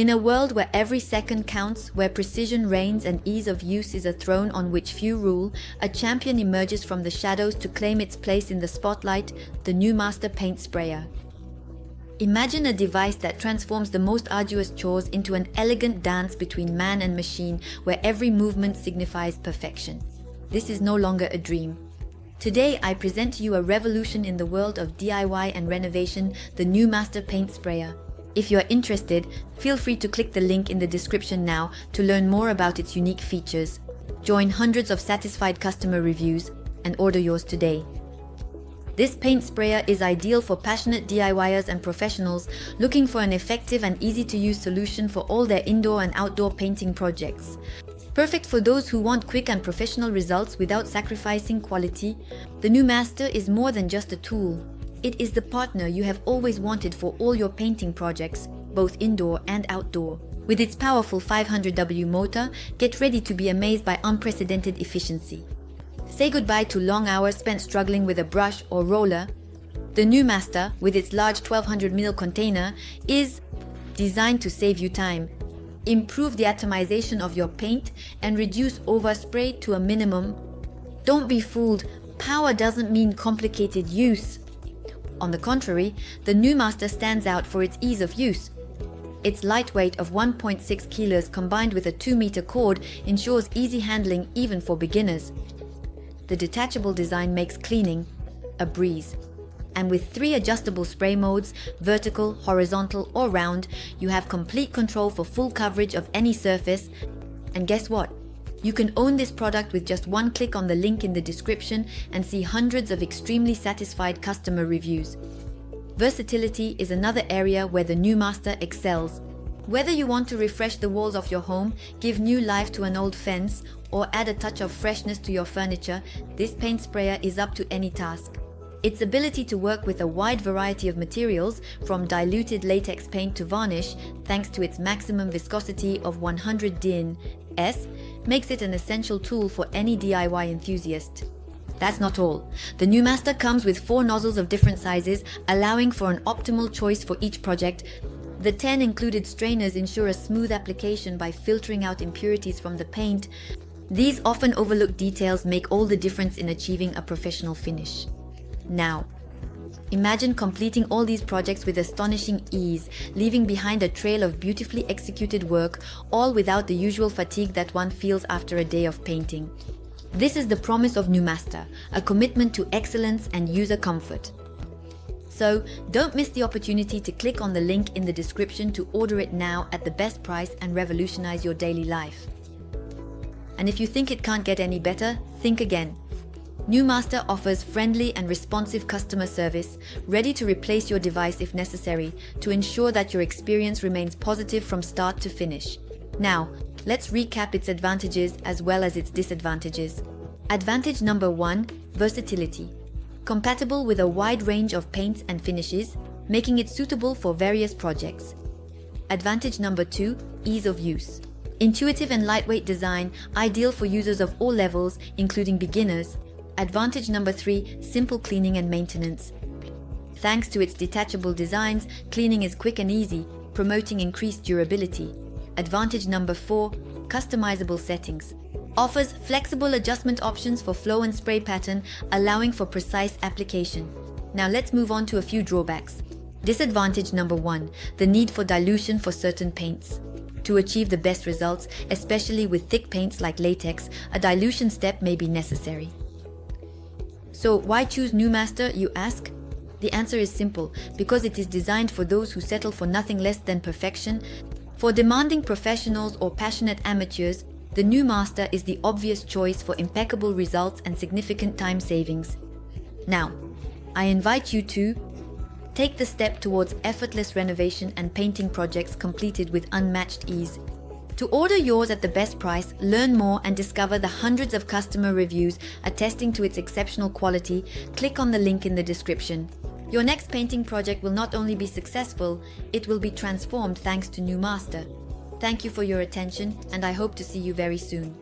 In a world where every second counts, where precision reigns and ease of use is a throne on which few rule, a champion emerges from the shadows to claim its place in the spotlight, the NEU MASTER Paint Sprayer. Imagine a device that transforms the most arduous chores into an elegant dance between man and machine, where every movement signifies perfection. This is no longer a dream. Today, I present to you a revolution in the world of DIY and renovation, the NEU MASTER Paint Sprayer. If you are interested, feel free to click the link in the description now to learn more about its unique features. Join hundreds of satisfied customer reviews and order yours today. This paint sprayer is ideal for passionate DIYers and professionals looking for an effective and easy-to-use solution for all their indoor and outdoor painting projects. Perfect for those who want quick and professional results without sacrificing quality, the NEU MASTER is more than just a tool. It is the partner you have always wanted for all your painting projects, both indoor and outdoor. With its powerful 500W motor, get ready to be amazed by unprecedented efficiency. Say goodbye to long hours spent struggling with a brush or roller. The NEU MASTER, with its large 1200ml container, is designed to save you time, improve the atomization of your paint, and reduce overspray to a minimum. Don't be fooled, power doesn't mean complicated use. On the contrary, the NEU MASTER stands out for its ease of use. Its lightweight of 1.6 kilos combined with a 2-meter cord ensures easy handling even for beginners. The detachable design makes cleaning a breeze. And with 3 adjustable spray modes, vertical, horizontal, or round, you have complete control for full coverage of any surface. And guess what? You can own this product with just one click on the link in the description and see hundreds of extremely satisfied customer reviews. Versatility is another area where the NEU MASTER excels. Whether you want to refresh the walls of your home, give new life to an old fence, or add a touch of freshness to your furniture, this paint sprayer is up to any task. Its ability to work with a wide variety of materials, from diluted latex paint to varnish, thanks to its maximum viscosity of 100 DIN/S, makes it an essential tool for any DIY enthusiast. That's not all. The NEU MASTER comes with 4 nozzles of different sizes, allowing for an optimal choice for each project. The 10 included strainers ensure a smooth application by filtering out impurities from the paint. These often overlooked details make all the difference in achieving a professional finish. Now, imagine completing all these projects with astonishing ease, leaving behind a trail of beautifully executed work, all without the usual fatigue that one feels after a day of painting. This is the promise of NEU MASTER, a commitment to excellence and user comfort. So, don't miss the opportunity to click on the link in the description to order it now at the best price and revolutionize your daily life. And if you think it can't get any better, think again. NEU MASTER offers friendly and responsive customer service, ready to replace your device if necessary, to ensure that your experience remains positive from start to finish. Now, let's recap its advantages as well as its disadvantages. Advantage number 1, versatility. Compatible with a wide range of paints and finishes, making it suitable for various projects. Advantage number 2, ease of use. Intuitive and lightweight design, ideal for users of all levels, including beginners. Advantage number 3, simple cleaning and maintenance. Thanks to its detachable designs, cleaning is quick and easy, promoting increased durability. Advantage number 4, customizable settings. Offers flexible adjustment options for flow and spray pattern, allowing for precise application. Now let's move on to a few drawbacks. Disadvantage number 1, the need for dilution for certain paints. To achieve the best results, especially with thick paints like latex, a dilution step may be necessary. So why choose NEU MASTER, you ask? The answer is simple, because it is designed for those who settle for nothing less than perfection. For demanding professionals or passionate amateurs, the NEU MASTER is the obvious choice for impeccable results and significant time savings. Now, I invite you to take the step towards effortless renovation and painting projects completed with unmatched ease. To order yours at the best price, learn more and discover the hundreds of customer reviews attesting to its exceptional quality, click on the link in the description. Your next painting project will not only be successful, it will be transformed thanks to NEU MASTER. Thank you for your attention, and I hope to see you very soon.